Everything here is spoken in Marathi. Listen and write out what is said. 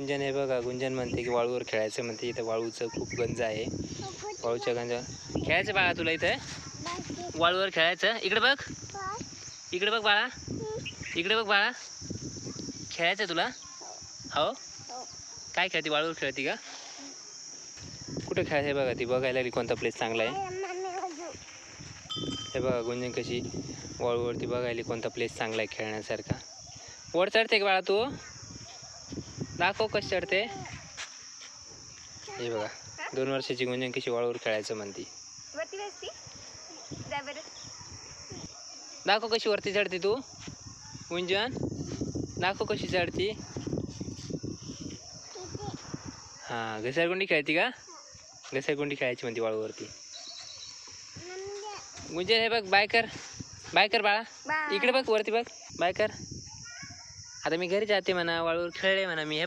गुंजन हे बघा, गुंजन म्हणते की वाळूवर खेळायचं म्हणते. इथं वाळूचं खूप गंज आहे. वाळूच्या गंज खेळायचं बाळा तुला इथं वाळूवर खेळायचं. इकडे बघ, इकडे बघ बाळा, इकडे बघ बाळा, खेळायचं तुला? हो. काय खेळते? वाळूवर खेळते का? कुठे खेळायचं हे बघा, ती बघायला लागली कोणता प्लेस चांगला आहे. हे बघा गुंजन कशी वाळूवरती बघायला कोणता प्लेस चांगला आहे खेळण्यासारखा. वर चढते का बाळा तू? दाखव कसं चढते. हे बघा 2 वर्षाची गुंजन कशी वाळूवर खेळायचं म्हणते. दाखव कशी वरती चढते तू गुंजन, दाखव कशी चढती. हां, घसरगुंडी खेळती का? घसरगुंडी खेळायची म्हणते वाळूवरती. गुंजन हे बघ, बाय कर, बाय कर बाळा. इकडे बघ, वरती बघ, बाय कर. आता मी घरी जाते म्हणा, वाळूवर खेळले म्हणा मी. हे